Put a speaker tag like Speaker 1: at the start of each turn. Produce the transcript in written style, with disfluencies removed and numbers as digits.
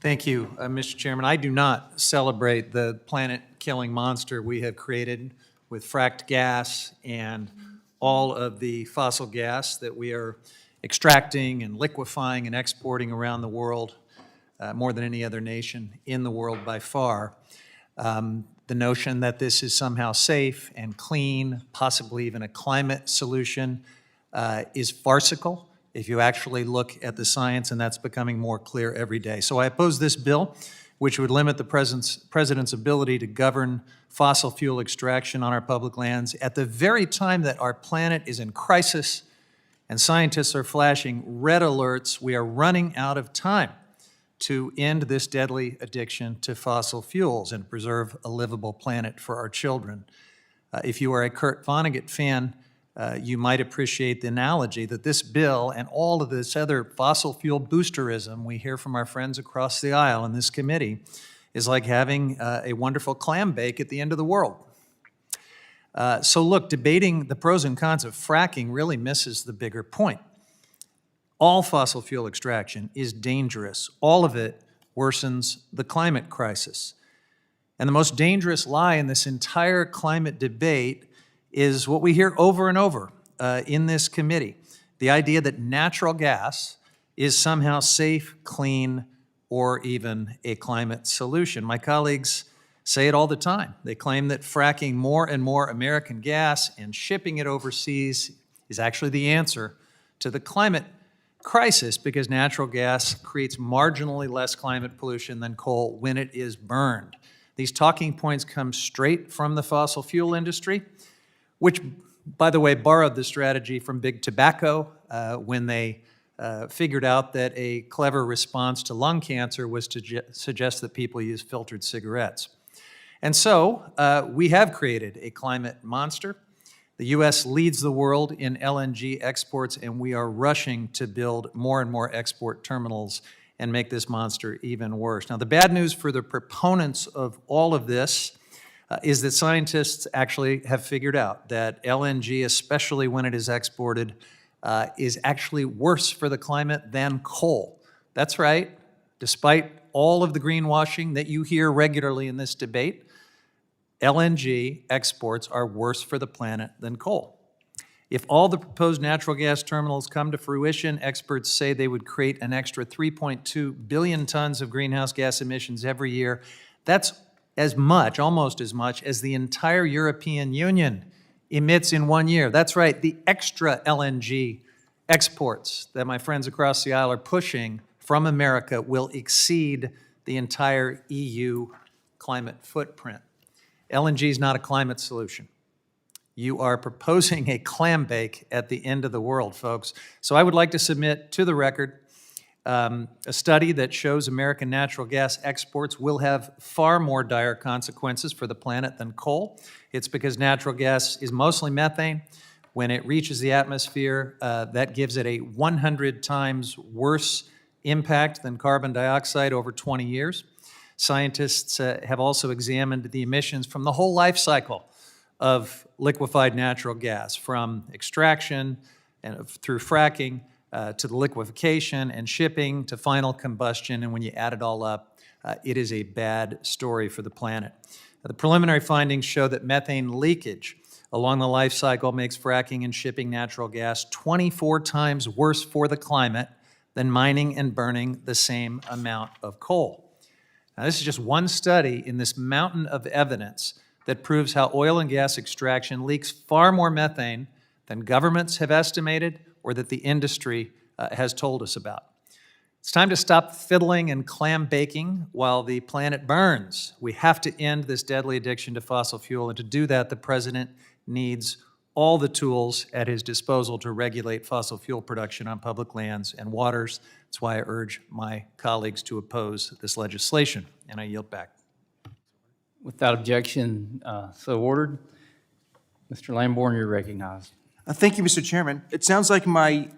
Speaker 1: Thank you, Mr. Chairman. I do not celebrate the planet-killing monster we have created with fracked gas and all of the fossil gas that we are extracting and liquefying and exporting around the world, more than any other nation in the world by far. The notion that this is somehow safe and clean, possibly even a climate solution, is farcical if you actually look at the science, and that's becoming more clear every day. So I oppose this bill, which would limit the president's ability to govern fossil fuel extraction on our public lands at the very time that our planet is in crisis and scientists are flashing red alerts. We are running out of time to end this deadly addiction to fossil fuels and preserve a livable planet for our children. If you are a Kurt Vonnegut fan, you might appreciate the analogy that this bill and all of this other fossil fuel boosterism we hear from our friends across the aisle in this committee is like having a wonderful clam bake at the end of the world. So look, debating the pros and cons of fracking really misses the bigger point. All fossil fuel extraction is dangerous. All of it worsens the climate crisis. And the most dangerous lie in this entire climate debate is what we hear over and over in this committee, the idea that natural gas is somehow safe, clean, or even a climate solution. My colleagues say it all the time. They claim that fracking more and more American gas and shipping it overseas is actually the answer to the climate crisis because natural gas creates marginally less climate pollution than coal when it is burned. These talking points come straight from the fossil fuel industry, which, by the way, borrowed the strategy from big tobacco when they figured out that a clever response to lung cancer was to suggest that people use filtered cigarettes. And so we have created a climate monster. The U.S. leads the world in LNG exports, and we are rushing to build more and more export terminals and make this monster even worse. Now, the bad news for the proponents of all of this is that scientists actually have figured out that LNG, especially when it is exported, is actually worse for the climate than coal. That's right. Despite all of the greenwashing that you hear regularly in this debate, LNG exports are worse for the planet than coal. If all the proposed natural gas terminals come to fruition, experts say they would create an extra 3.2 billion tons of greenhouse gas emissions every year. That's as much, almost as much, as the entire European Union emits in 1 year. That's right, the extra LNG exports that my friends across the aisle are pushing from America will exceed the entire EU climate footprint. LNG is not a climate solution. You are proposing a clam bake at the end of the world, folks. So I would like to submit to the record a study that shows American natural gas exports will have far more dire consequences for the planet than coal. It's because natural gas is mostly methane. When it reaches the atmosphere, that gives it a 100 times worse impact than carbon dioxide over 20 years. Scientists have also examined the emissions from the whole life cycle of liquefied natural gas, from extraction and through fracking to the liquefaction and shipping to final combustion, and when you add it all up, it is a bad story for the planet. The preliminary findings show that methane leakage along the life cycle makes fracking and shipping natural gas 24 times worse for the climate than mining and burning the same amount of coal. Now, this is just one study in this mountain of evidence that proves how oil and gas extraction leaks far more methane than governments have estimated or that the industry has told us about. It's time to stop fiddling and clam baking while the planet burns. We have to end this deadly addiction to fossil fuel, and to do that, the president needs all the tools at his disposal to regulate fossil fuel production on public lands and waters. That's why I urge my colleagues to oppose this legislation, and I yield back.
Speaker 2: Without objection, so ordered. Mr. Lamborn, you're recognized.
Speaker 3: Thank you, Mr. Chairman. It sounds like my